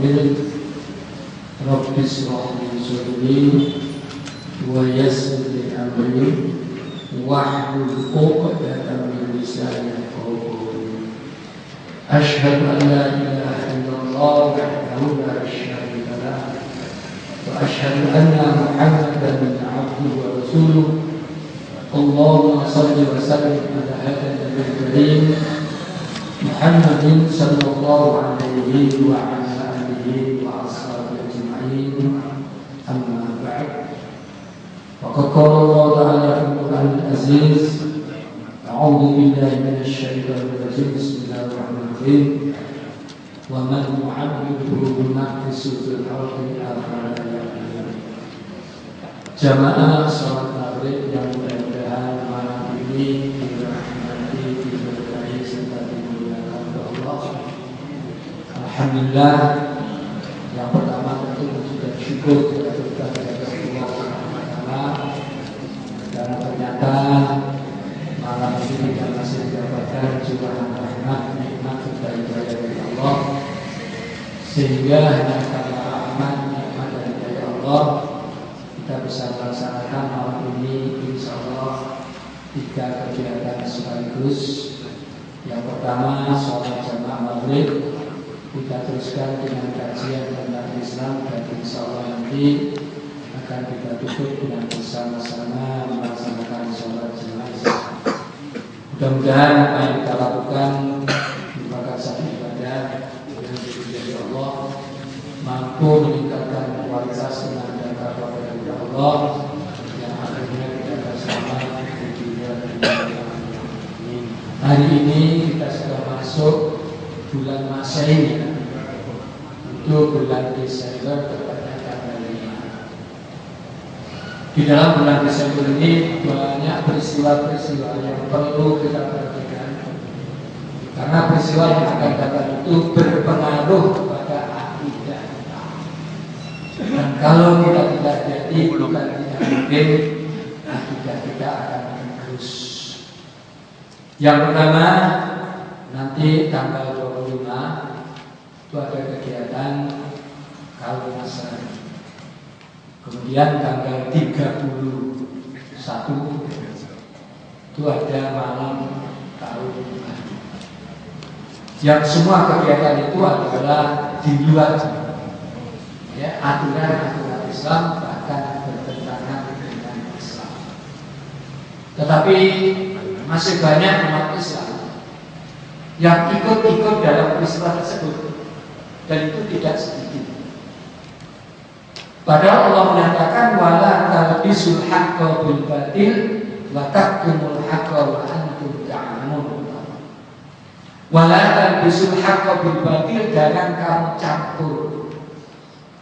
Fadil Rabbi shrah li sadri wa yassir li amri wahlul 'uqdatam min lisani yafqahu qawli. Asyhadu an la ilaha illallah wahdahu la syarika lah wa asyhadu anna Muhammadan 'abduhu wa rasuluh. Allahumma shalli wa sallim ala hadzal nabiyil karim Muhammadin sallallahu alaihi wa ala alihi wa ashabihi ajma'in. Amma ba'd. Faqad qala Allah ta'ala fil Qur'anil aziz, a'udzu billahi minasy syaithanir rajim. Bismillahirrahmanirrahim. Wa man yu'ammiru nafsihi fil ardi afala ya'lamun. Jamaah salat maghrib yang mudah-mudahan malam ini dirahmati, diberkahi serta dimuliakan oleh Allah. Alhamdulillah, yang pertama tentu mengucapkan syukur kepada Allah Subhanahu. Karena ternyata malam ini kita masih mendapatkan curahan rahmat, nikmat serta hidayah dari Allah, sehingga hanya karena rahmat, nikmat dan hidayah Allah kita bisa melaksanakan malam ini insyaallah 3 kegiatan sekaligus. Yang pertama sholat jamaah maghrib, kita teruskan dengan kajian tentang Islam, dan insyaallah nanti akan kita tutup dengan bersama-sama melaksanakan sholat jenazah. Mudah-mudahan apa yang kita lakukan merupakan satu ibadah yang diridhai Allah, mampu meningkatkan kualitas iman dan takwa kepada Allah, yang akhirnya kita akan selamat di dunia dan di akhirat. Hari ini kita sudah masuk bulan Masehi, itu bulan Desember, tepatnya tanggal 5. Di dalam bulan Desember ini banyak peristiwa-peristiwa yang perlu kita perhatikan, karena peristiwa yang akan datang itu berpengaruh kepada akidah kita. Dan kalau kita tidak jadi, bukan tidak mungkin akidah kita akan terus. Yang pertama, nanti tanggal 25 itu ada kegiatan kawin asar. Kemudian tanggal 31 itu ada malam tahun baru. Yang semua kegiatan itu adalah di luar aturan-aturan Islam, bahkan bertentangan dengan Islam. Tetapi masih banyak umat Islam yang ikut-ikut dalam peristiwa tersebut, dan itu tidak sedikit. Padahal Allah menyatakan wala talbisul haqqo bil batil wa taktumul haqqo wa antum ta'lamun. Wala talbisul haqqo bil batil, jangan kamu campur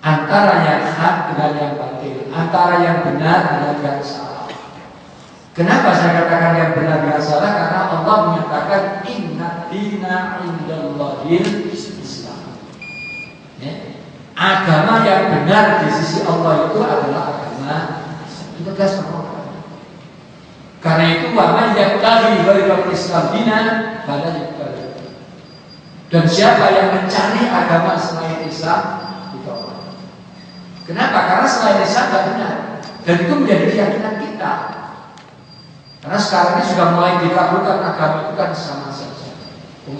antara yang hak dengan yang batil, antara yang benar dengan yang salah. Kenapa saya katakan yang benar dan salah? Karena Allah menyatakan inna dina indallahil Islam. Agama yang benar di sisi Allah itu adalah agama itu tegas Allah. Karena itu waman yaqtadi ghairul Islam dinan fala yuqbal. Dan siapa yang mencari agama selain Islam ditolak. Kenapa? Karena selain Islam tidak benar, dan itu menjadi keyakinan kita. Karena sekarang ini sudah mulai dikabulkan agama itu kan sama saja,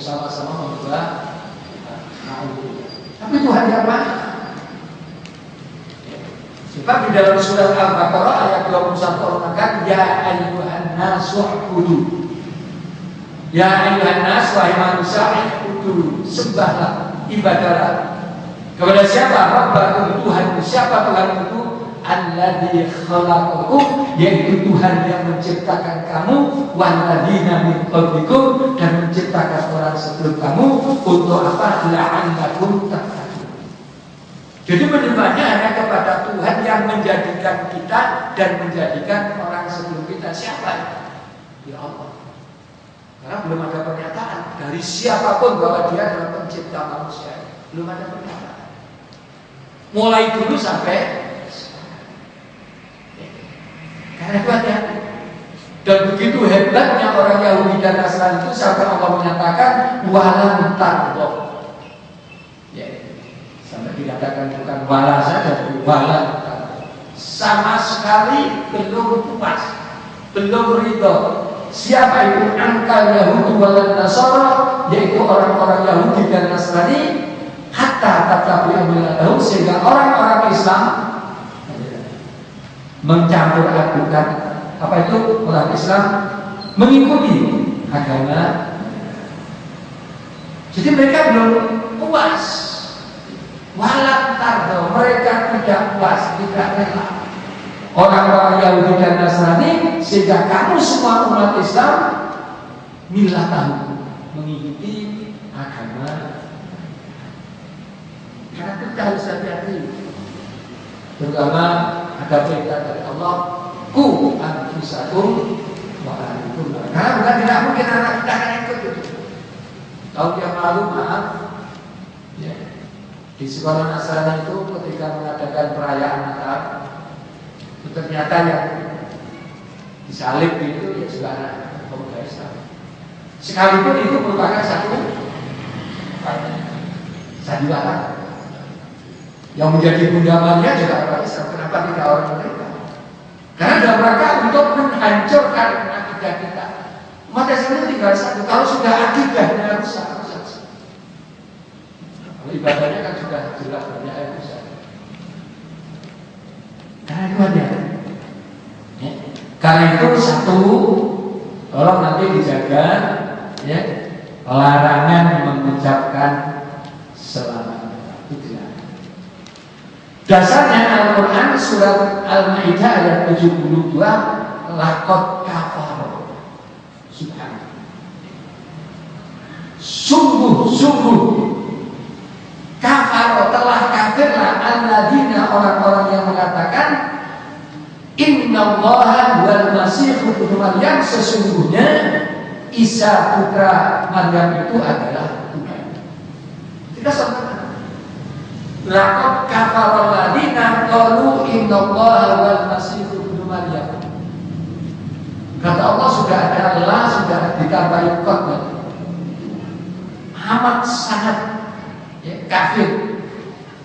sama-sama membuat tapi Tuhan yang mana? Sebab di dalam surah Al-Baqarah ayat 21 Allah mengatakan ya ayyuhan nasu ubudu. Ya ayyuhan nas, wahai manusia, ubudu, sembahlah, ibadahlah. Kepada siapa? Rabbakum, Tuhan. Siapa Tuhan itu? Alladzi khalaqakum, yaitu Tuhan yang menciptakan kamu, walladzina min qablikum, dan menciptakan orang sebelum kamu. Untuk apa? La'allakum tattaqun. Jadi menyembahnya hanya kepada Tuhan yang menjadikan kita dan menjadikan orang sebelum kita. Siapa? Ya Allah. Karena belum ada pernyataan dari siapapun bahwa dia adalah pencipta manusia. Belum ada pernyataan. Mulai dulu sampai karena itu hati-hati. Dan begitu hebatnya orang Yahudi dan Nasrani itu sampai Allah menyatakan walam tardoh. Sampai dikatakan bukan wala saja, tapi wala. Sama sekali belum puas, belum ridho. Siapa itu angkal Yahudi wal Nasara, yaitu orang-orang Yahudi dan Nasrani, hatta tatabi amilahum, sehingga orang-orang Islam mencampur adukan apa itu orang Islam mengikuti agama. Jadi mereka belum puas. Walat tardo, mereka tidak puas, tidak rela. Orang-orang Yahudi dan Nasrani, sehingga kamu semua umat Islam milah tahu mengikuti agama. Karena kita harus hati-hati. Terutama ada perintah dari Allah, ku anfusakum wa ahlikum. Karena bukan tidak mungkin anak kita akan ikut itu. Tahun yang lalu maaf, ya, di sekolah Nasrani itu ketika mengadakan perayaan Natal, ternyata yang disalib itu ya juga anak pemuda Islam. Sekalipun itu merupakan satu sandiwara. Yang menjadi bundamannya juga orang Islam. Kenapa tidak orang mereka? Karena dalam rangka untuk menghancurkan akidah kita. Umat Islam itu tinggal satu. Kalau sudah akidahnya rusak. Kalau ibadahnya kan sudah jelas banyak yang rusak. Karena itu ada. Ya. Karena itu satu, tolong nanti dijaga, ya, larangan mengucapkan selamat. Dasarnya Al-Quran surat Al-Ma'idah ayat 72, laqad kafaro. Subhanallah. Sungguh kafaro, telah kafirlah alladzina, orang-orang yang mengatakan innallaha wal masih ibnu Maryam, sesungguhnya Isa putra Maryam itu adalah Tuhan. Kita sama. Laqad kafara alladziina qalu innallaha wal masih ibnu Maryam. Kata Allah sudah ada Allah, sudah ditambahi qad. Amat sangat, ya, kafir.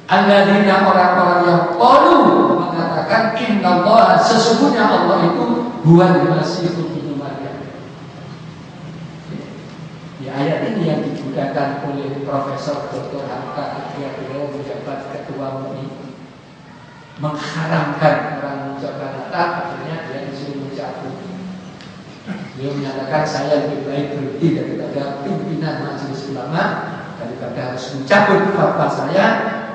Alladziina, orang-orang yang qalu, mengatakan innallaha, sesungguhnya Allah itu huwal masih ibnu Maryam. Ya, ayat ini yang digunakan oleh Profesor Dr. Hamka ketika beliau menjabat ketua MUI, mengharamkan orang mengucapkan Natal, akhirnya dia disuruh mencabut. Beliau menyatakan saya lebih baik berhenti daripada pimpinan Majelis Ulama, daripada harus mencabut fatwa saya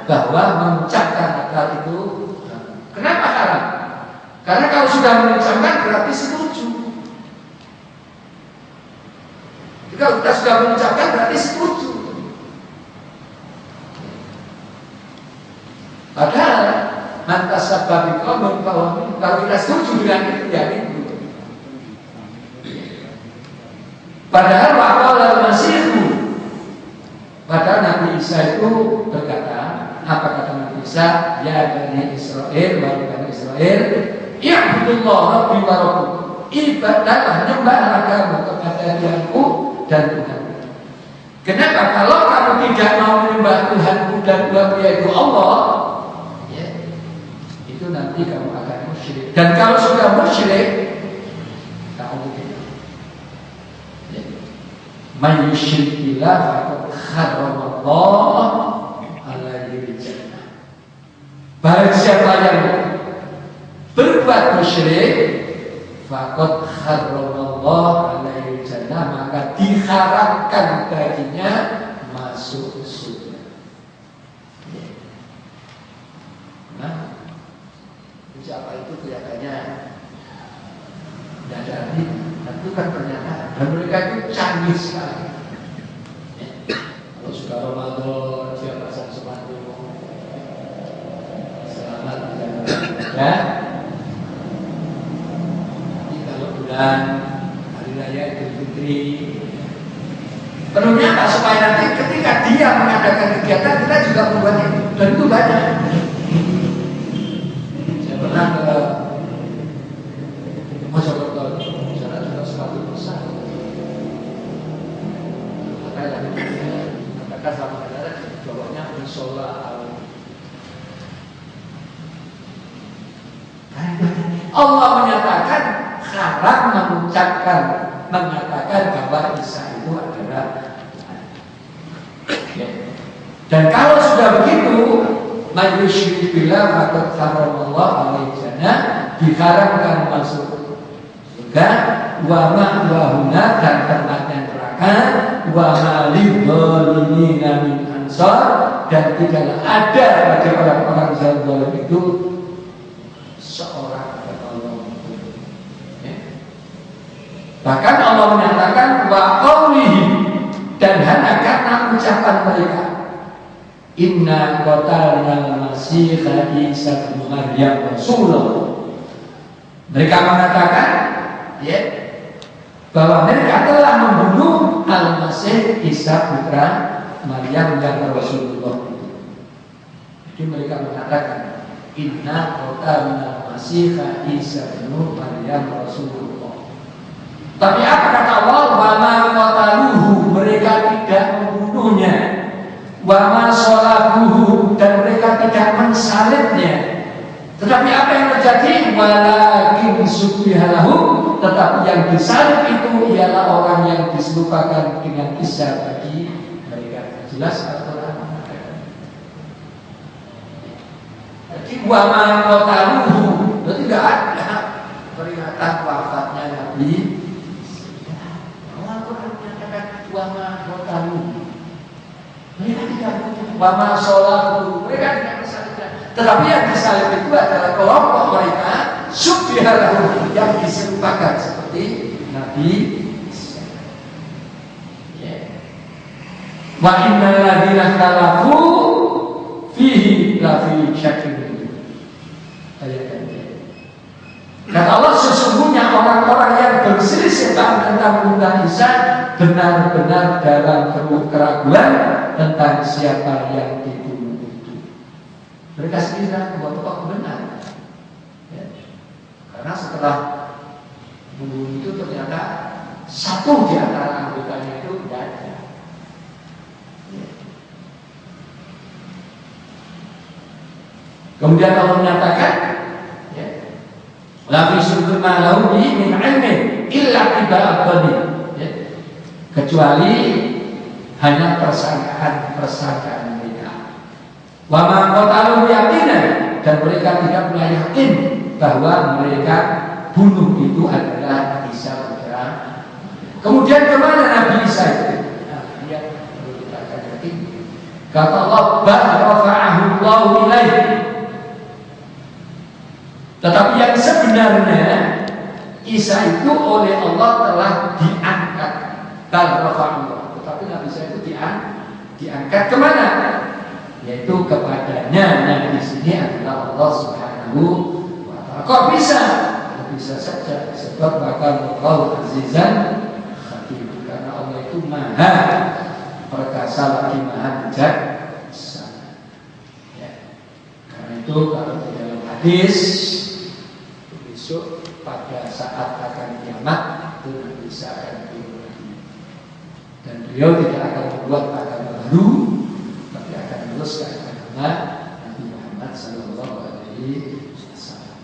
bahwa mengucapkan Natal itu. Kenapa haram? Karena kalau sudah mengucapkan berarti setuju. Kalau kita sudah mengucapkan berarti setuju. Padahal mantas sababiqom bahwa kalau kita setuju dengan itu ya itu. Padahal waqala al-Masih, padahal Nabi Isa itu berkata, apa kata Nabi Isa? Ya Bani Israel, wahai Bani Israel, i'budullah rabbi wa rabbukum. Ibadahlah, nyembahlah kamu kepada Tuhanku dan Tuhan. Kenapa? Kalau kamu tidak mau menyembah Tuhanku dan Tuhanku yaitu Allah, ya, itu nanti kamu akan musyrik. Dan kalau sudah musyrik, kamu ya, may yusyrik billah faqad harramallah alaihi jannah. Barang siapa yang berbuat musyrik, faqad harramallah alaihi jannah, maka diharamkan baginya masuk surga. Nah, siapa itu kelihatannya tidak ada arti, itu kan pernyataan. Dan mereka itu canggih sekali. Kalau sudah Ramadan, dia pasang sepatu, selamat ya. Ini kalau bulan hari raya Idul Fitri, penuhnya apa? Supaya nanti ketika dia mengadakan kegiatan, kita juga membuat itu. Dan itu banyak. Saya pernah ke Mojokerto, sana juga sepatu besar. Katakan sama saudara, bawahnya musola Allah menyatakan haram mengatakan bahwa Isa itu adalah ya. Dan kalau sudah begitu, mayyusyrik billah faqad haramallahu alaihi jannah, diharamkan masuk surga, wa ma'wahuna, dan tempatnya neraka, wa malidzalimina min ansar, dan tidaklah ada bagi orang-orang zalim itu seorang penolong. Ya. Bahkan Allah menyatakan wa qawlihi, dan hanya karena ucapan mereka, inna qatalna al-masihha Isa bin Maryam Rasulullah. Mereka mengatakan ya, bahwa mereka telah membunuh Al-Masih Isa putra Maryam yang Rasulullah. Jadi mereka mengatakan inna qatalna al-masihha Isa bin Maryam Rasulullah. Tapi apa kata Allah? Wa ma qataluhu, mereka tidak membunuhnya. Wa ma shalabuhu, dan mereka tidak mensalibnya. Tetapi apa yang terjadi? Walakin subiha lahum, tetapi yang disalib itu ialah orang yang diserupakan dengan Isa bagi mereka. Jelas atau tidak? Jadi wa ma qataluhu, berarti tidak ada peringatan wafatnya Nabi. Al-Quran menyatakan wa ma qataluhu, mereka tidak punya wa ma shalabuhu, mereka tidak mensalibkan. Tetapi yang disalib itu adalah kelompok mereka subbiha lahum, yang diserupakan seperti Nabi Isa. Wa innal ladzina ikhtalafu fihi la fi syakkin. Kata Allah, sesungguhnya orang-orang yang berselisih tentang penggunaan Isa benar-benar dalam keraguan tentang siapa yang dibunuh itu. Mereka sendiri bahwa benar ya. Karena setelah bunuh itu ternyata satu di antara anggotanya itu tidak ada ya. Kemudian Allah menyatakan ya, la fi sudur ma lahu min ilmin illa tiba'a ya. Kecuali hanya persangkaan mereka. Wa ma qatalu yaqinan, dan mereka tidak pernah yakin bahwa mereka bunuh itu adalah Isa putra. Kemudian kemana Nabi Isa itu? Nah, dia perlu kita yakin. Kata Allah, bal rafa'ahu Allahu ilaihi. Tetapi yang sebenarnya Isa itu oleh Allah telah diangkat. Bal rafa'ahu, tetapi Nabi Isa itu diangkat kemana? Yaitu kepadanya, yang di sini adalah Allah Subhanahu wa Ta'ala. Kok bisa? Bisa saja, sebab bakal Allah azizan hakim, karena Allah itu maha perkasa lagi maha bijaksana. Ya. Karena itu kalau di dalam hadis besok pada saat akan kiamat itu Nabi Isa akan turun lagi, dan beliau tidak akan membuat agama baru, tapi akan meneruskan agama Nabi Muhammad Sallallahu Alaihi Wasallam.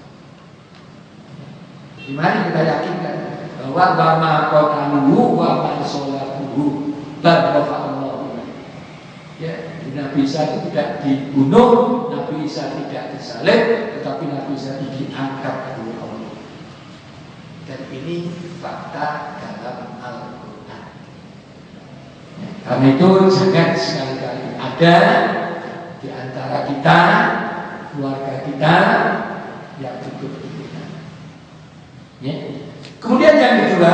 Mari kita yakinkan bahwa wama qataluhu wa ma shalabuhu bal rafa'allahu. Ya, Nabi Isa itu tidak dibunuh, Nabi Isa tidak disalib, tetapi Nabi Isa diangkat oleh Allah. Dan ini fakta dalam Al-Quran. Ya, karena itu jangan sekali-kali ada di antara kita, keluarga kita yang hidup di kita. Ya. Kemudian yang kedua,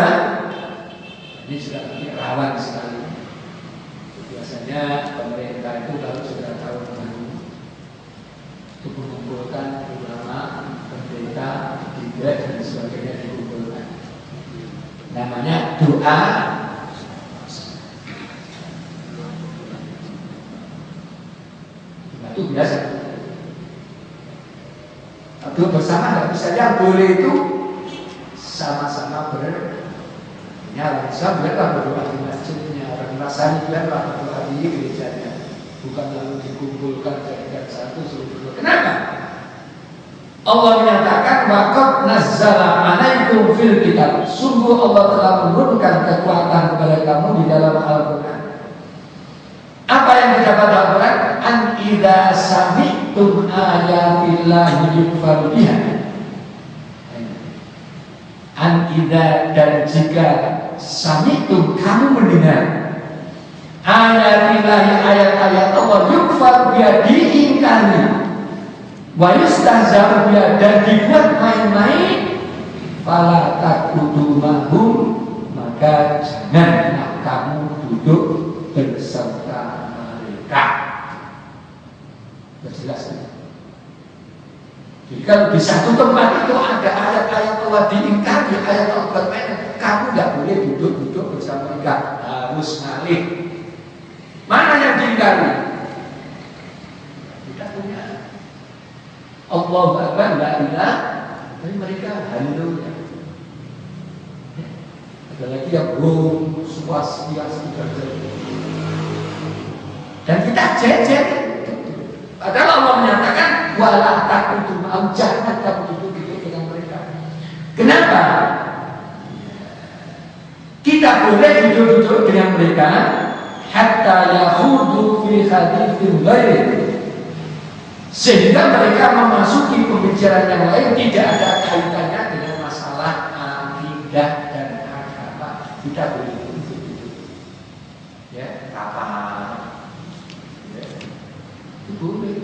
ini sudah rawan sekali. Biasanya pemerintah itu kalau sudah tahun baru itu mengumpulkan ulama, pendeta, tiga dan sebagainya dikumpulkan. Namanya doa. Itu biasa. Doa bersama nggak bisa, yang boleh itu sama-sama bernyala. Bisa biarlah berdoa di masjidnya, orang Nasrani biarlah berdoa di gerejanya. bukan lalu dikumpulkan jadikan satu seluruh. Kenapa? Allah menyatakan waqad nazzala 'alaikum fil kitab. Sungguh Allah telah menurunkan kekuatan kepada kamu di dalam Al-Qur'an. Apa yang didapat Al-Qur'an? An idza sami'tum ayatillahi yukfaru biha. An idza, dan jika sami'tum, kamu mendengar ayatillahi, ayat-ayat Allah, yukfaru biha, diingkari, wa yustahza'u biha, dan dibuat main-main, fala taqudu mahum, maka janganlah kamu duduk berserta mereka. Jelas. Jadi kalau di satu tempat itu ada ayat-ayat Allah diingkari, ayat Allah bermain, kamu tidak boleh duduk-duduk bersama mereka, harus ngalih. Mana yang diingkari? Kita punya Allahu Akbar, la ilaha, tapi mereka halunya. Ada lagi yang belum swastiastu, dan kita jejer. Padahal Allah menyatakan wala taqudu ma'hum, jangan kamu duduk dengan mereka. Kenapa? Kita boleh duduk dengan mereka hatta yakhudu fi haditsin ghairi, sehingga mereka memasuki pembicaraan yang lain tidak ada kaitannya dengan masalah akidah dan agama. Kita boleh duduk, ya, apa? Itu boleh.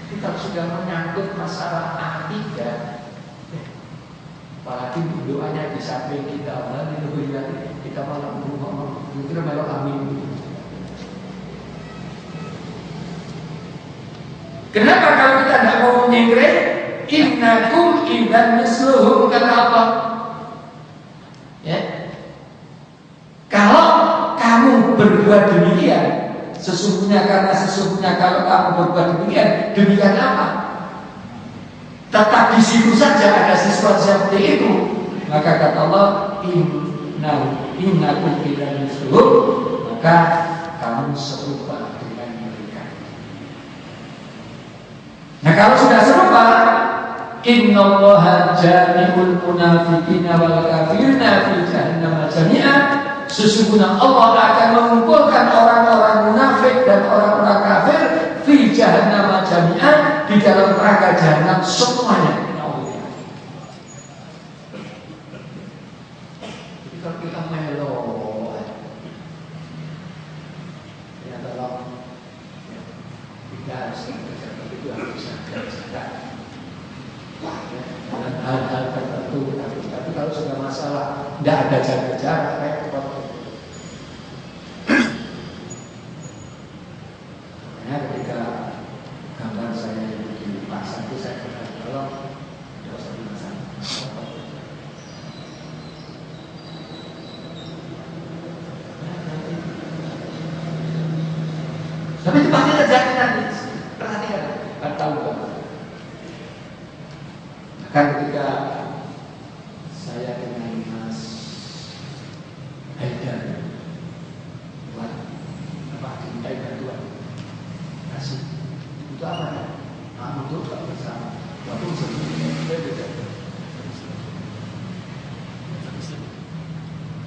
Itu kalau sudah menyangkut masalah akidah, apalagi doanya di samping kita, kita malah ngomong, kita malah amin. Kenapa kalau kita tidak mau nyengre? Innakum idzan misluhum, kenapa? Ya. Kalau kamu berbuat demikian, sesungguhnya kalau kamu berbuat demikian apa? Tetap di situ saja ada sesuatu seperti itu. Maka kata Allah, innakum idzan misluhum, maka kamu serupa dengan mereka. Nah, kalau sudah serupa, innallaha jami'ul munafiqina wal kafirina fi jahannam jami'an. Sesungguhnya Allah akan mengumpulkan orang-orang munafik dan orang-orang kafir fi jahannam jami'an, di dalam neraka jahanam semuanya. Jadi kalau kita melo, ya tolong, kita harus bekerja, itu harus bisa jaga. Dan hal-hal tertentu, tapi kalau sudah masalah tidak ada jaga jarak, repot. Makanya ketika gambar saya dipasang itu saya katakan, tolong tidak usah dipasang. Tapi itu pasti terjadi nanti. Perhatikan, kan tahu kan? Kan ketika saya dengan Mas Haidar buat apa, dimintai bantuan kasih untuk apa? Untuk tak bersama. Waktu sebelumnya beda.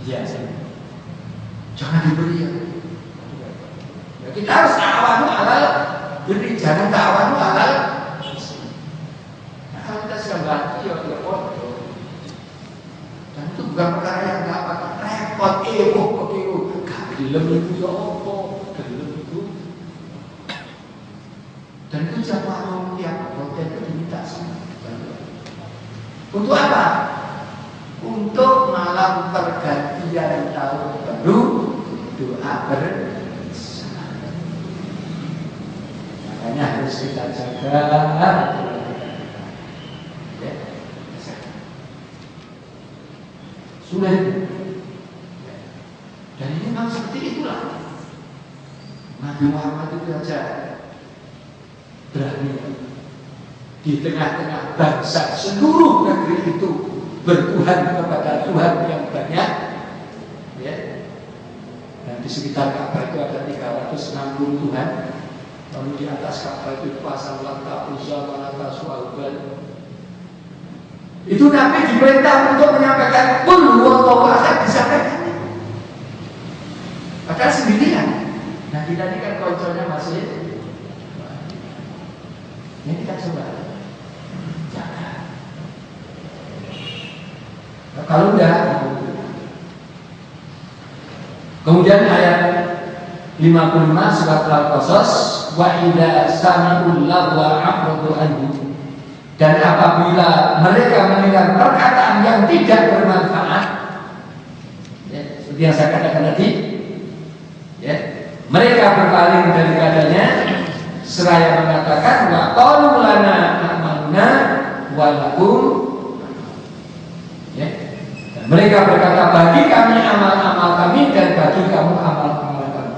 Iya, jangan diberi ya. Kita harus ta'awanu alal birri, jangan ta'awanu alal. Nah, kalau kita sudah bantu ya bodoh. Dan itu bukan perkara yang gampang, repot, begitu. Gelem itu ya apa? Gelem itu. Dan itu jamaah tiap hotel itu diminta sama. Untuk apa? Untuk malam pergantian tahun baru, doa bersama. Makanya harus kita jaga. Ya, sulit. Dan ini memang seperti itulah. Nabi Muhammad itu saja berani di tengah-tengah bangsa seluruh negeri itu bertuhan kepada Tuhan yang banyak, ya. Dan di sekitar Ka'bah itu ada 360 Tuhan. Lalu di atas Ka'bah itu pasang Lata, Uzza, Manata, Su'al. Itu Nabi diperintah untuk menyampaikan Qul huwallahu ahad, disampaikan. Padahal sendirian. Nah kita ini kan konconya masih. Ini kita coba jaga. Nah, kalau enggak, kemudian ayat 55 surat Al-Qasas, wa idza sami'ul lagwa a'radu anhu, dan apabila mereka mendengar perkataan yang tidak bermanfaat, ya, seperti yang saya katakan tadi, ya, mereka berpaling daripadanya seraya mengatakan wa qalu lana amalna wa lakum, ya, dan mereka berkata bagi kami amal-amal kami dan bagi kamu amal-amal kami.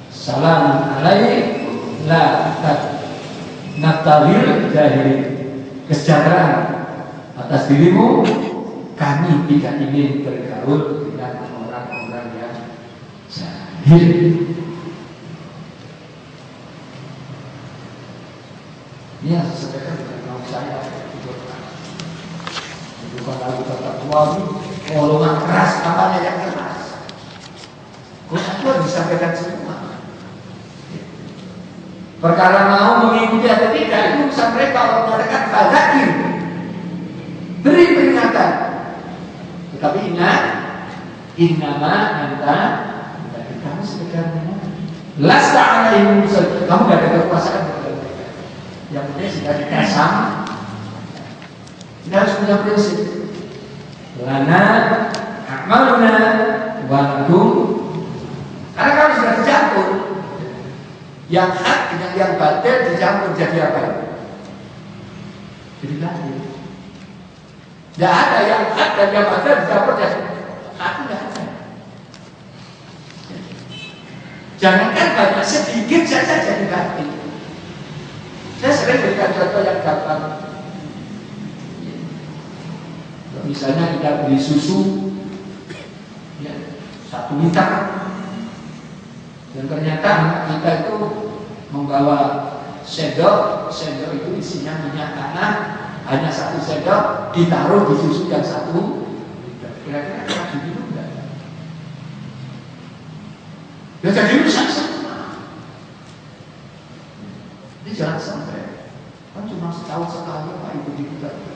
Salam alaikum la nabtalil jahilin, kesejahteraan atas dirimu, kami tidak ingin bergaul dengan orang-orang yang jahil. Ini yang saya sampaikan bukan mau saya, bukan lalu kata tua ini golongan keras, apanya yang keras. Gue disampaikan semua. Perkara mau mengikuti atau tidak itu urusan mereka. Allah mengatakan fadzakir, beri peringatan. Tetapi ingat, innama anta, kamu sekedar lasta alaihim musallin, kamu gak ada kekuasaan kepada mereka. Yang penting sudah dikasam. Kita harus punya prinsip. Lana amaluna wa lakum. Karena kalau sudah dicampur, yang hak dengan yang batil dicampur jadi apa? Jadi batil. Tidak ada yang hak dan yang batil dicampur jadi hak, tidak ada. Jangankan banyak, sedikit saja jadi batil. Saya sering berikan contoh yang gampang. Misalnya kita beli susu, ya, 1 liter. Dan ternyata anak kita itu membawa sendok itu isinya minyak tanah, hanya 1 sendok ditaruh di susu yang 1 liter. Kira-kira kayak gitu enggak? Ya jadi rusak semua. Ini jangan sampai. Kan cuma setahun sekali Pak ikuti kita.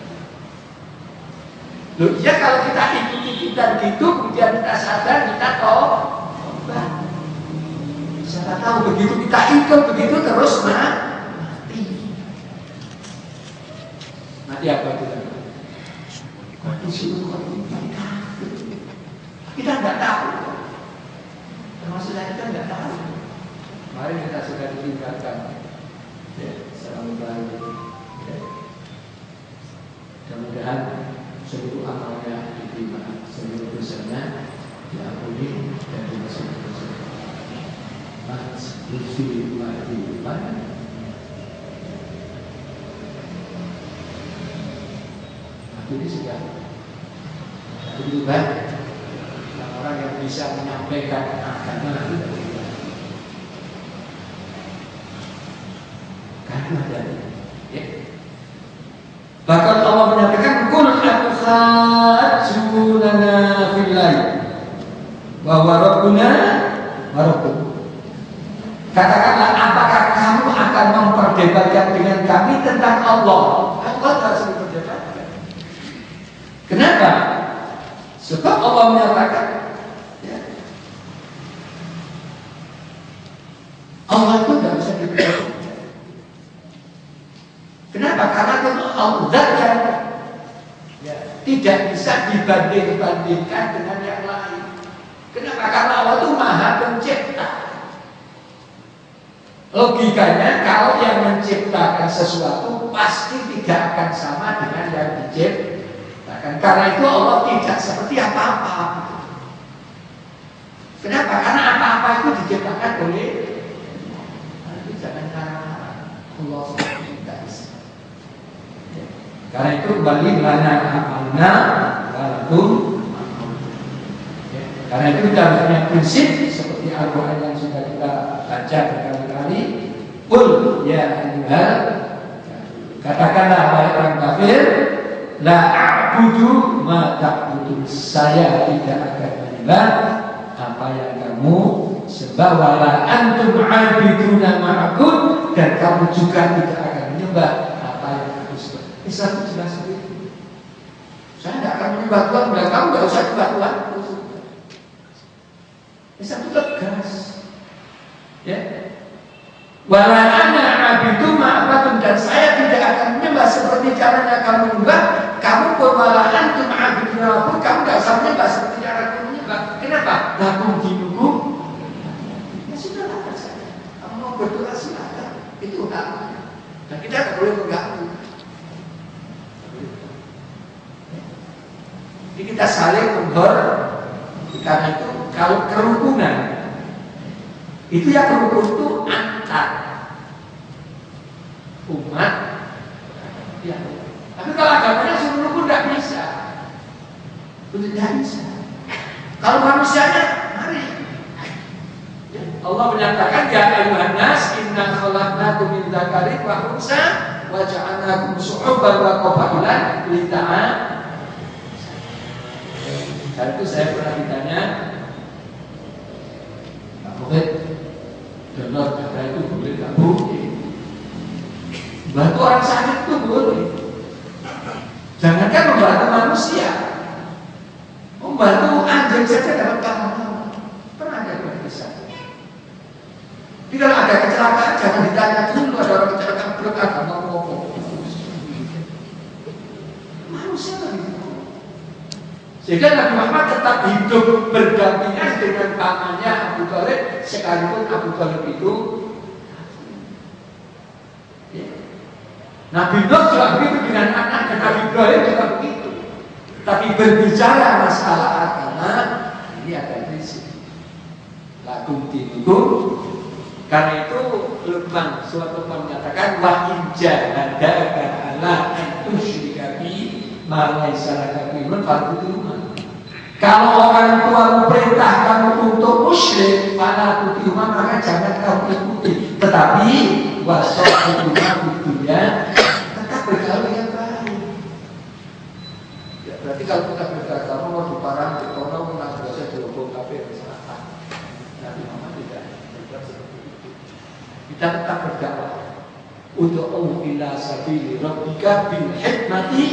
Loh iya, kalau kita ikuti kita gitu, kemudian kita sadar, kita tobat. Siapa tahu begitu kita ikut begitu terus mati. Mati apa kita? Mati suruh kita nggak tahu. Termasuk kita nggak tahu. Mari kita sudah ditinggalkan. Ya, assalamualaikum. Ya. Mudah-mudahan seluruh amalnya diterima, seluruh dosanya diampuni dan dimasukkan ke surga. Mas Lutfi Mahdi mana? Nah, ini sudah begitu banyak orang yang bisa menyampaikan agama itu karena dari ya. Bahkan Allah menyatakan kul atukhajunana fillahi wa rabbuna wa rabbukum. Katakanlah, apakah kamu akan memperdebatkan dengan kami tentang Allah? Allah harus diperdebatkan. Kenapa? Sebab Allah menyatakan, ya, Allah itu tidak bisa diperdebatkan. Kenapa? Karena itu Allah yang ya, tidak bisa dibanding-bandingkan dengan yang lain. Kenapa? Karena Allah itu Maha Pencipta. Logikanya kalau yang menciptakan sesuatu pasti tidak akan sama dengan yang diciptakan. Karena itu Allah tidak seperti apa-apa. Kenapa? Karena apa-apa itu diciptakan oleh Allah. Jangan karena Allah tidak bisa. Karena itu kembali lana amalna walakum. Karena itu kita harus punya prinsip seperti seperti Al-Quran yang sudah kita baca berkali-kali. Qul ya ayyuhal, katakanlah wahai orang kafir, la a'budu ma ta'budun, saya tidak akan menyembah apa yang kamu sembah, wala antum 'abiduna ma'bud, dan kamu juga tidak akan menyembah apa yang kamu sembah. Islam itu jelas begitu. Saya tidak akan menyembah Tuhan, dan kamu tidak usah menyembah Tuhan. Islam itu tegas. Ya. Wala ana 'abidu ma'budun, dan saya tidak akan menyembah seperti caranya kamu menyembah. Kamu pun wala antum 'abiduna ma'bud, kamu tidak usah menyembah seperti cara kamu menyembah. Kenapa? Lakum dinukum. Ya sudahlah, kamu mau berdoa silakan, itu haknya. Dan kita tidak boleh mengganggu. Jadi kita saling menghormati. Karena itu kalau kerukunan itu ya rukun itu antar umat ya. Tapi kalau agamanya suruh rukun tidak bisa. Tidak bisa. Kalau manusianya, mari. Allah menyatakan ya ayyuhan nas inna khalaqnakum min dzakarin wa unsa wa ja'alnakum syu'uban wa qabailan lita'arafu. Dan itu saya pernah ditanya, Pak Muhammad, donor darah itu boleh nggak boleh? Bantu orang sakit itu boleh. Jangankan membantu manusia, membantu anjing saja dapat pahala. Pernah ada yang bisa? Jadi kalau ada kecelakaan jangan ditanya dulu ada orang kecelakaan belum agama ngomong. Manusia lagi. Sehingga Nabi Muhammad tetap hidup berdampingan dengan pamannya Abu Thalib, sekalipun Abu Thalib itu ya. Nabi Nuh juga begitu dengan anaknya, Nabi Ibrahim juga begitu. Tapi berbicara masalah agama, ini ada prinsip. Lakum dinukum. Karena itu Luqman, surat Luqman menyatakan wa in jahadaka ala an tusyrika bi ma laysa laka bihi ilmun. Kalau orang tua memerintah kamu untuk musyrik, fala tuti'huma, maka jangan kamu ikuti. Tetapi wasaihuma fid dunya, tetap bergaul yang baik. Ya, berarti kalau kita beragama mau diparang, dikono, menang biasa dihukum kafir, salah. Nabi Muhammad tidak seperti itu. Kita tetap berdakwah untuk ila sabili rabbika bil hikmati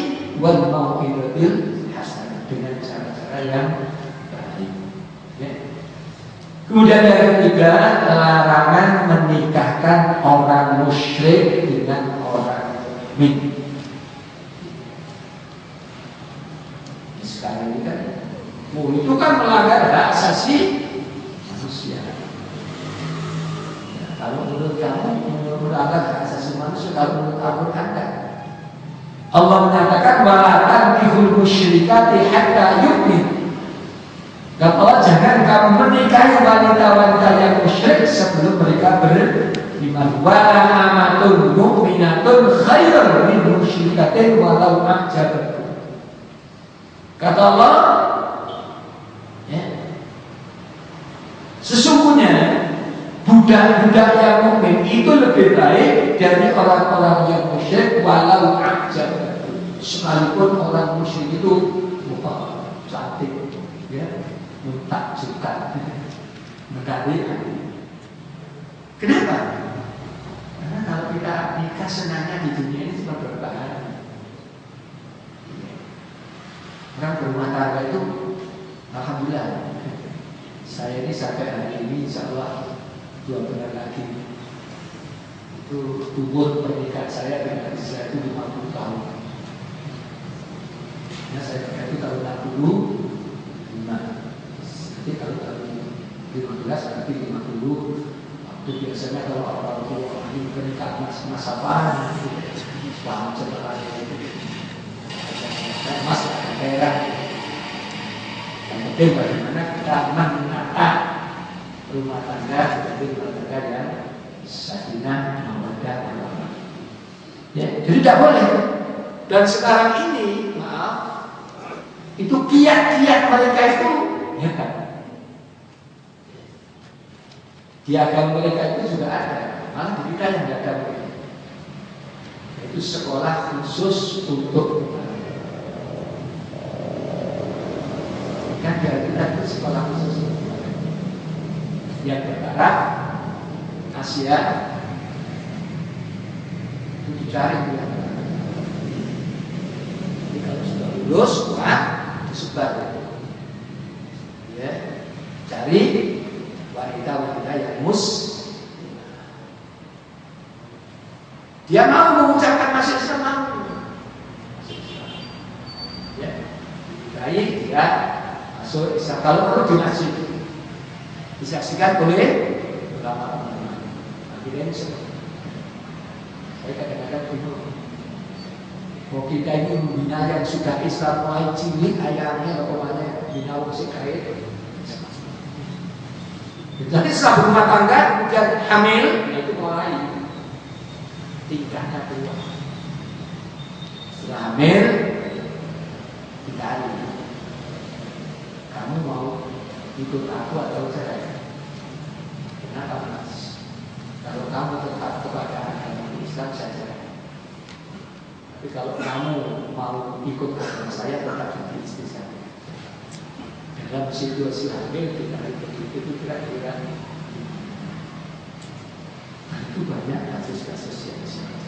wal mau'izatil hasanah, dengan cara-cara yang baik. Ya. Kemudian yang ketiga, larangan menikahkan orang musyrik dengan orang mukmin. Sekarang ini kan, itu kan melanggar hak asasi manusia. Ya, kalau menurut kamu melanggar hak asasi manusia, kalau menurut Al-Quran kan? Allah menyatakan wala tankihul musyrikati hatta yu'min. Dan Allah jangan kamu menikahi wanita-wanita yang musyrik sebelum mereka beriman. Wala amatun mu'minatun khairun min musyrikatin walau a'jabatkum. Kata Allah, ya, sesungguhnya budak-budak yang mukmin itu lebih baik dari orang-orang yang musyrik walau a'jabatkum. Sekalipun orang musyrik itu cantik, ya, mentakjubkan, menarik. Kenapa? Karena kalau kita nikah senangnya di dunia ini cuma berbahaya. Orang berumah tangga itu, alhamdulillah, saya ini sampai hari ini, insya Allah 2 bulan lagi, itu umur pernikahan saya dengan istri saya itu 50 tahun. Ya, saya nikah itu tahun 65. Jadi kalau tahun 15 berarti 50. Waktu biasanya kalau orang tua ini menikah mas apaan? Selamat setelah itu. Mas daerah. Yang penting bagaimana kita menata rumah tangga sebagai rumah tangga yang sakinah, mawaddah, warahmah. Ya, jadi tidak boleh. Dan sekarang ini, maaf, itu kiat-kiat mereka itu, ya kan? Di agama mereka itu juga ada, malah di kita yang tidak ada. Itu sekolah khusus untuk kan kita itu sekolah khusus yang bertaraf Asia itu dicari ya. Jadi kalau sudah lulus kuat disebar ya, cari wanita-wanita yang dia mau mengucapkan masih Islam ya, baik dia masuk Islam. Kalau perlu di masjid disaksikan oleh ulama-ulama. Akhirnya ini saya kadang-kadang bingung. Kalau kita ini membina yang sudah Islam mulai cilik ayamnya bagaimana bina musik kait. Jadi setelah berumah tangga kemudian hamil, itu mulai tingkahnya keluar. Setelah hamil ditanya, kamu mau ikut aku atau cerai? Kenapa mas? Kalau kamu tetap kepada agama Islam saya cerai. Tapi kalau kamu mau ikut agama saya tetap jadi istri saya. Dalam situasi hamil kita itu kira-kira itu banyak kasus-kasus yang disebut.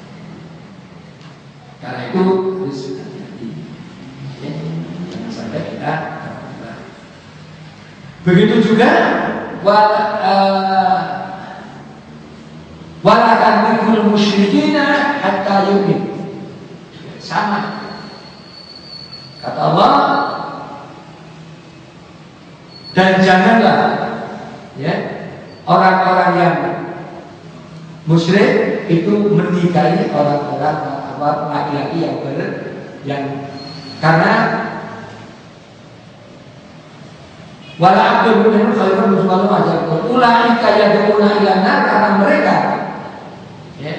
Karena itu harus hati-hati. Ya, jangan sampai kita terlambat. Begitu juga wala tanbihul musyrikina hatta yu'min. Sama. Kata Allah, dan janganlah ya orang-orang yang musyrik itu menikahi orang-orang laki-laki yang karena wala abdul mu'min khairun min su'al wajib ulaika yad'una ila nar, karena mereka ya,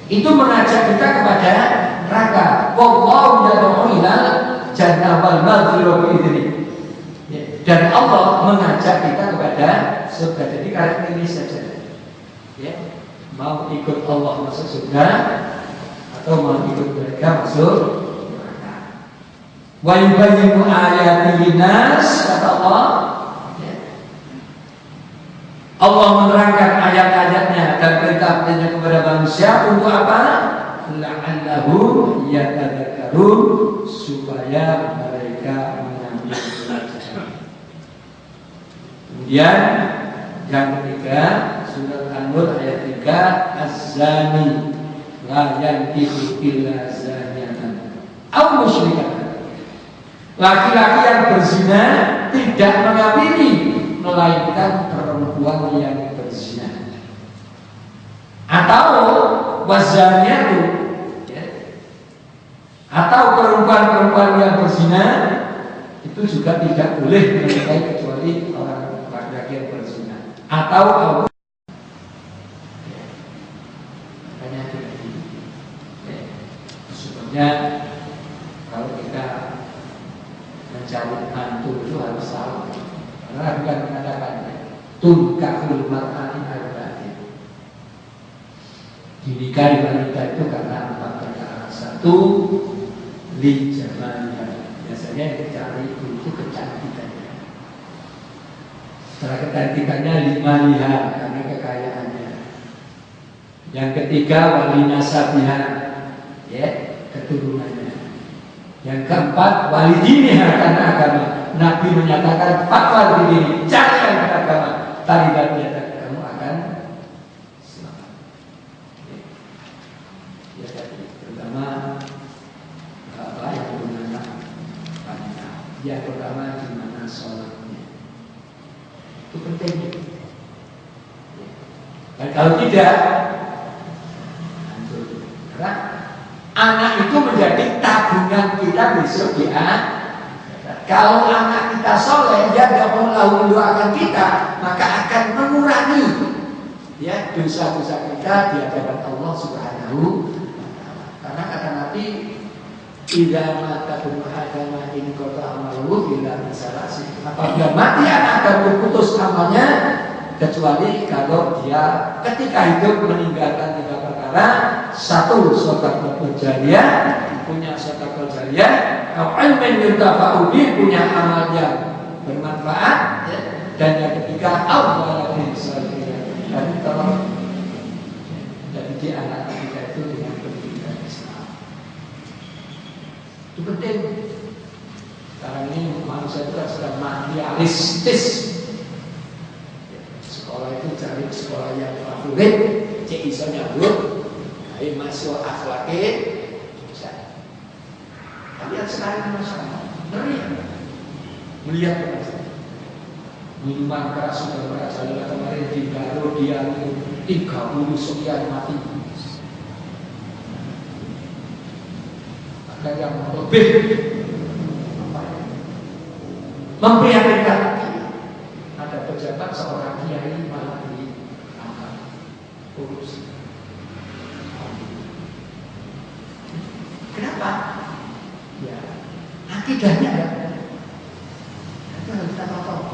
itu mengajak kita kepada neraka. Wallahu yad'u ila jannah wal maghfirah bi idzni. Dan Allah mengajak kita kepada surga. Jadi kalian ini saja ya, mau ikut Allah masuk surga atau mau ikut mereka masuk neraka. Wa yubayyinu ayatihi nas, kata Allah ya. Allah menerangkan ayat-ayatnya dan perintah-perintahnya kepada manusia untuk apa? La'allahum yatadzakkarun, supaya mereka mengambil pelajaran. Kemudian yang ketiga, surat An-Nur ayat 3, az-zani la yankihu illa zaniyatan aw musyrikatan. Laki-laki yang berzina tidak mengawini melainkan perempuan yang berzina. Atau wazaniyatu ya, atau perempuan-perempuan yang berzina itu juga tidak boleh menikahi kecuali orang laki-laki yang berzina. Atau sebenarnya kalau kita mencari hantu itu harus tahu, karena bukan mengatakan tunkahul mar'ati arba'in, dinikahi wanita itu karena 4 perkara. 1, li jamalnya, biasanya yang dicari itu kecantikannya. Setelah kecantikannya, 5 liha, karena kekayaannya. Yang ketiga, wali nasabiha, ya, keturunannya. Yang keempat, wali diniha, karena agama. Nabi menyatakan fatwa dini, cari yang beragama, taribatnya kamu akan selamat. Ya, terutama apa yang berguna wanita. Yang pertama gimana sholatnya, itu penting. Dan kalau tidak, karena anak itu menjadi tabungan kita besok di akhirat. Kalau anak kita soleh, dia Allah mendoakan kita, maka akan mengurangi ya dosa-dosa kita di hadapan Allah Subhanahu wa Ta'ala. Karena kata Nabi, idza mata ibnu Adam in qata amaluhu illa bisalasi. Apabila mati anak dan terputus amalnya, kecuali kalau dia ketika hidup meninggalkan 3 perkara. 1, sedekah jariyah, punya sedekah jariyah, atau ilmin yuntafa'u bihi, punya amal yang bermanfaat, ya. Dan yang ketiga awwaladin salihah, dan tolong jadi di anak kita itu dengan pendidikan Islam. Itu penting. Sekarang ini manusia itu sedang materialistis. Sekolah itu cari sekolah yang favorit, cek iso nyambut, kayak masuk akhlaknya, bisa. Kalian sekarang masalah, ngeri. Melihat masalah. Minuman keras sudah merajalela kemarin di Garo dia 30 sekian mati. Ada yang lebih memprihatinkan lagi. Ada pejabat seorang kiai malah diangkat korupsi. Kenapa? Ya, akidahnya ada. Itu harus kita tahu.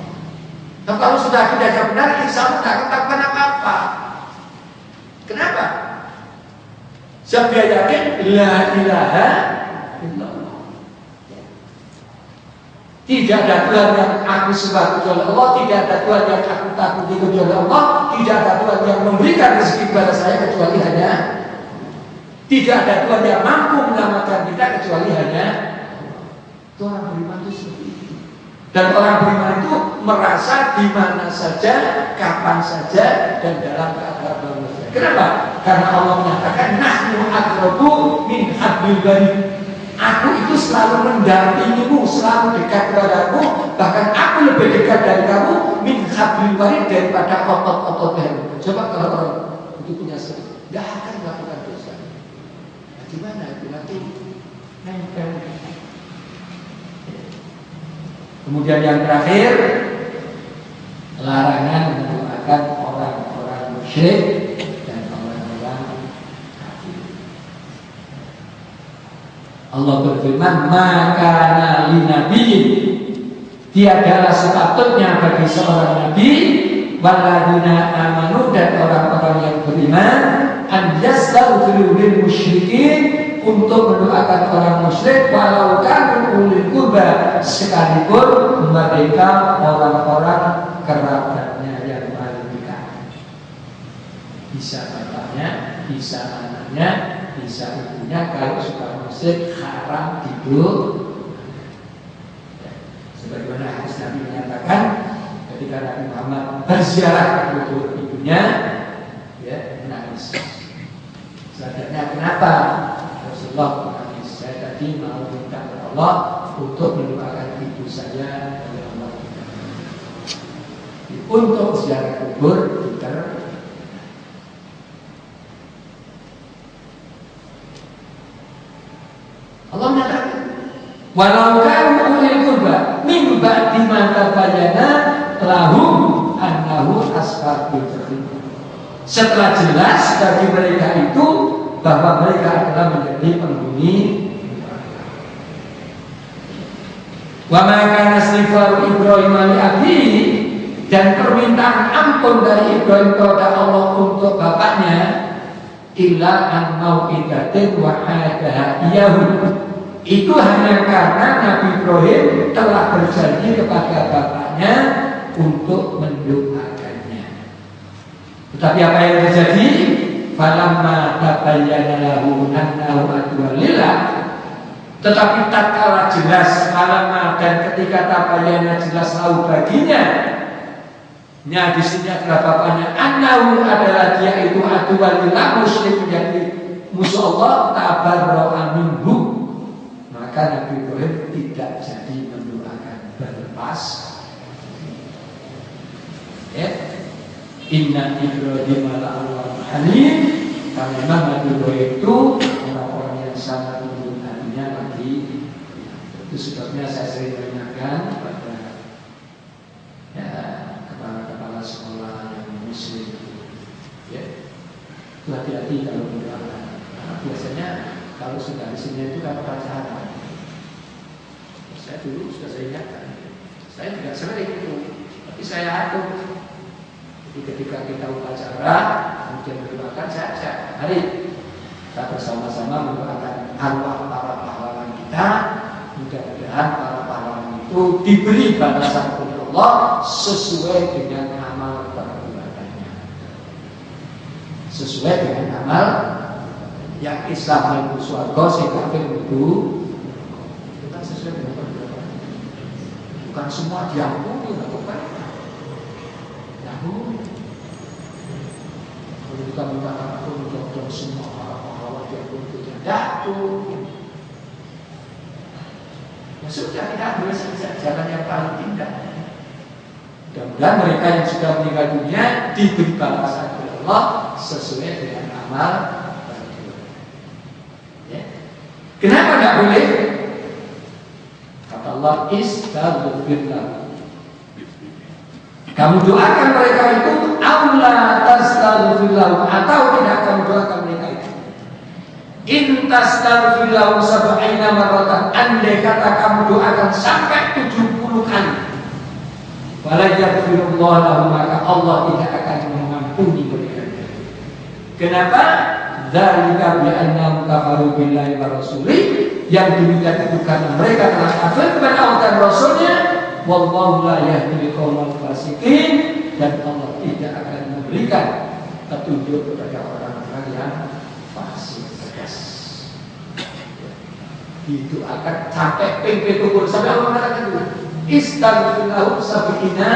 Nah, kalau sudah akidahnya benar, insya Allah tidak ketahuan apa-apa. Kenapa? Saya yakin la ilaha illallah. Tidak ada Tuhan yang aku sembah kecuali Allah, tidak ada Tuhan yang aku takuti kecuali Allah, tidak ada Tuhan yang memberikan rezeki kepada saya kecuali hanya, tidak ada Tuhan yang mampu menyelamatkan kita kecuali hanya. Itu orang beriman itu seperti itu. Dan orang beriman itu merasa di mana saja, kapan saja, dan dalam keadaan baru saja. Kenapa? Karena Allah menyatakan nahnu aqrabu min hablil warid. Aku itu selalu mendampingimu, selalu dekat kepadamu, bahkan aku lebih dekat dari kamu min hablil warid daripada otot-otot leher. Coba kalau orang itu punya sedih, tidak akan melakukan dosa. Nah, gimana itu nanti nempel. Kemudian yang terakhir, larangan mendoakan orang-orang musyrik dan orang-orang kafir. Allah berfirman, maka nabi nabi tiadalah sepatutnya bagi seorang nabi waladina amanu dan orang-orang yang beriman an yastaghfiru lil musyrikin, untuk mendoakan orang musyrik walau kanu ulil qurba, sekalipun mereka orang-orang kerabatnya yang paling dekat. Bisa bapaknya, bisa anaknya, bisa ibunya. Kalau suka musyrik haram tidur. Sebagaimana hadis Nabi menyatakan ketika Nabi Muhammad berziarah ke kubur ibunya, ya, menangis. Sadarnya kenapa? Rasulullah menangis. Saya tadi mau minta kepada Allah untuk mendoakan ibu saya oleh Allah. Untuk ziarah kubur kita. Allah menyatakan, walau kanu ulil qurba min ba'di ma tabayyana lahum annahu ashabul jahim. Setelah jelas bagi mereka itu bahwa mereka adalah menjadi penghuni. Wa ma kana istighfaru Ibrahim li abihi, dan permintaan ampun dari Ibrahim kepada Allah untuk bapaknya illa an mau'idatin wa hadaha iyahu, itu hanya karena Nabi Ibrahim telah berjanji kepada bapaknya untuk mendoakannya. Tetapi apa yang terjadi? Falamma tabayyana lahu annahu aduwwul lillah, tetapi tatkala jelas falamma, dan ketika tabayyana jelas lahu baginya, nya di sini adalah bapaknya, annahu adalah dia itu aduwwul lillah, musyrik, menjadi musuh Allah, tabarra'a minhu, maka Nabi Ibrahim tidak jadi mendoakan berlepas. Ya. Inna Ibrahim la'awwahun halim, karena memang Nabi Ibrahim itu orang-orang yang sangat menurut hatinya lagi. Itu sebabnya saya sering mengingatkan kepada ya, kepala-kepala sekolah yang muslim, ya, hati-hati kalau mendoakan. Karena biasanya kalau sudah di sini itu kan pacaran. Saya dulu sudah saya ingatkan, saya tidak sering itu, tapi saya atur. Jadi ketika kita upacara, kemudian mendoakan saja. Mari kita bersama-sama mendoakan arwah para pahlawan kita. Mudah-mudahan para pahlawan itu diberi balasan oleh Allah sesuai dengan amal perbuatannya. Sesuai dengan amal yang Islam itu surga, si kafir itu kita sesuai dengan perbuatan. Bukan semua diampuni, bukan. Namun kalau kita minta ampun untuk semua para pahlawan diampuni itu jatuh. Ya sudah, kita boleh jalan yang paling indah. Mudah-mudahan mereka yang sudah meninggal dunia diberi balasan oleh Allah sesuai dengan amal. Ya. Kenapa tidak boleh? Kata Allah, istaghfirullah. Kamu doakan mereka itu Allah tastaghfirullah, atau tidak kamu doakan mereka itu. In tastaghfirullah sab'ina marratan, andai kata kamu doakan sampai 70 kali, wala yaghfirullah lahum, maka Allah tidak akan mengampuni mereka. Kenapa? Dzalika bi annahum kafaru billahi wa rasulih. Yang demikian itu karena mereka telah kafir kepada Allah dan Rasulnya. Wallahu la yahdil qaumal fasiqin, dan Allah tidak akan memberikan petunjuk kepada orang-orang yang fasik. Itu akan sampai ping kubur, sampai Allah mengatakan itu istaghfirullah sab'ina.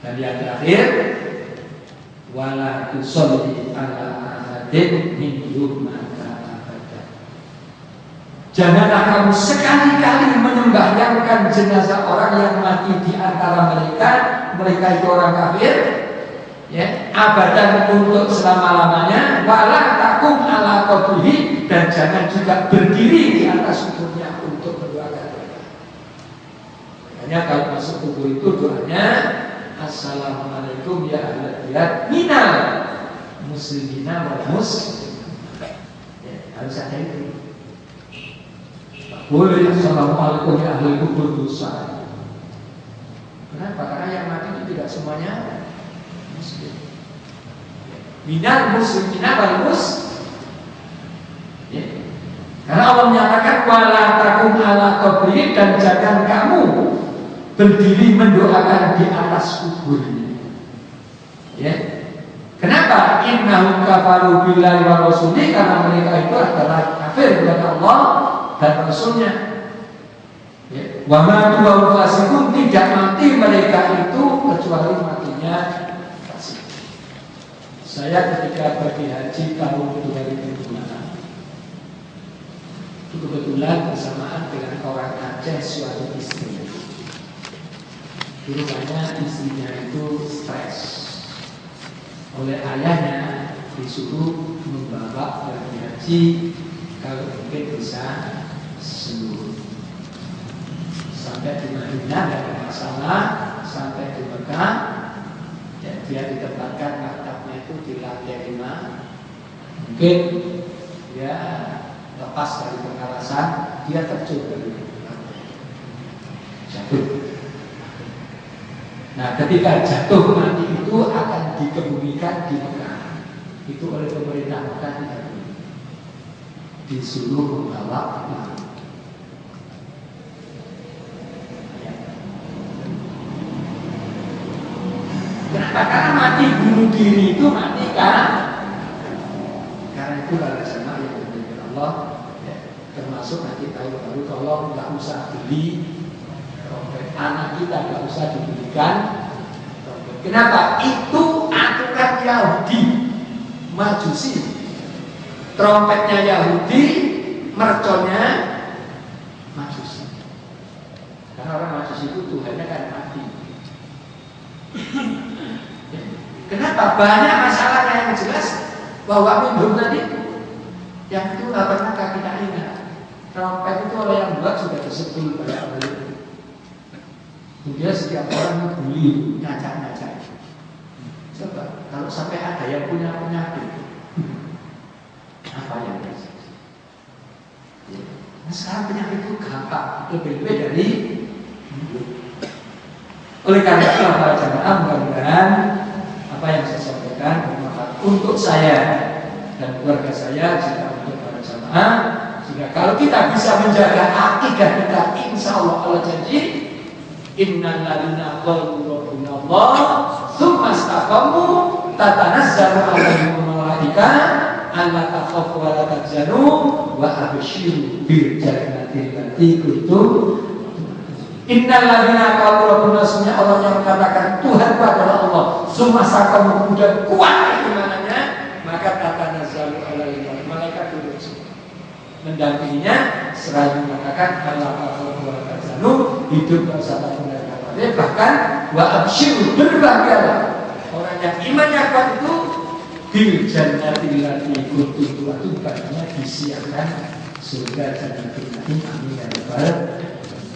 Dan yang terakhir, wala tusalli ala ahadin minhum mata abada. Janganlah kamu sekali-kali menyembahyankan jenazah orang yang mati di antara mereka itu orang kafir, ya, abadan untuk selama-lamanya, wala takum ala qabrihi, dan jangan juga berdiri di atas kuburnya untuk berdoakan mereka. Makanya kalau masuk kubur itu doanya assalamualaikum ya ahlal diyar minal muslimina wal muslimin. Ya, harus ada itu. Boleh assalamualaikum ya ahlul kubur dosa. Kenapa? Karena yang mati itu tidak semuanya muslim. Minal muslimina wal muslimin. Ya. Karena Allah menyatakan wala takum ala qabri, dan jangan kamu berdiri mendoakan di atas kuburnya. Ya. Kenapa? Innahum kafaru billahi wa rasulih, karena mereka itu adalah kafir kepada Allah dan Rasulnya. Ya. Wa ma tuwa fasiqun, tidak mati mereka itu kecuali matinya fasik. Saya ketika pergi haji tahun 2002 itu kebetulan bersamaan dengan orang Aceh, suami istri. Di rumahnya istrinya itu stres oleh ayahnya, disuruh membawa pergi haji kalau mungkin bisa sembuh. Sampai di Madinah tidak ada masalah, sampai di Mekah ya, dia ditempatkan maktabnya itu di lantai 5. Mungkin ya lepas dari pengawasan, dia terjun dari lantai, jatuh. Nah, ketika jatuh nanti itu akan dikebumikan di Mekah. Itu oleh pemerintah Mekah tidak boleh. Disuruh membawa pulang. Kenapa? Karena mati bunuh diri itu mati kan? Karena itu balasan yang diberikan Allah. Ya, termasuk nanti tahun baru tolong nggak usah beli trompet, anak kita nggak usah dibelikan trompet. Kenapa? Itu aturan Yahudi Majusi. Trompetnya Yahudi, merconnya Majusi. Karena orang Majusi itu Tuhannya kan mati. Kenapa? Banyak masalahnya yang jelas bahwa minum tadi yang itu nggak pernah kita ingat. Trompet itu oleh yang buat sudah disebut banyak kali. Dia setiap orang beli ngacak-ngacak. Coba kalau sampai ada yang punya penyakit, apa yang terjadi? Nah, sekarang penyakit itu gampang, lebih dari Oleh karena itu para jamaah, mudah-mudahan apa yang saya sampaikan bermanfaat untuk saya dan keluarga saya, juga untuk para jamaah. Sehingga kalau kita bisa menjaga akidah kita, insya Allah janji, innal ladzina qalu rabbuna Allah tsumma istaqamu tatanazzalu alaihimul malaikah alla takhafu wa la tahzanu wa abshiru bil jannati allati kuntum. Innal ladzina qalu rabbuna, sesungguhnya Allah yang mengatakan Tuhan adalah Allah, tsumma istaqamu, kemudian kuat imanannya, maka tatanazzalu alaihimul malaikat turun mendampinginya seraya mengatakan Allah wa tahzanu, hidup bersama dengan Allah. Bahkan wa abshiru, berbahagialah orang yang imannya kuat itu bil jannati allati kuntum tu'adun, katanya disiapkan surga jannatin na'im. Amin ya rabbal.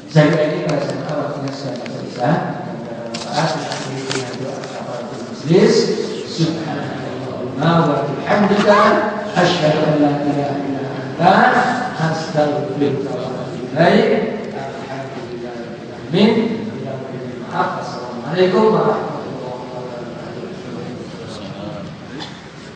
Saya kira ini para jemaah waktunya sudah selesai. Mudah-mudahan kita akhiri dengan doa kafaratul majlis. Subhanallahumma wa bihamdika asyhadu an la ilaha illa anta astaghfiruka wa atubu ilaik. Alhamdulillahirabbil alamin. Assalamualaikum warahmatullahi wabarakatuh.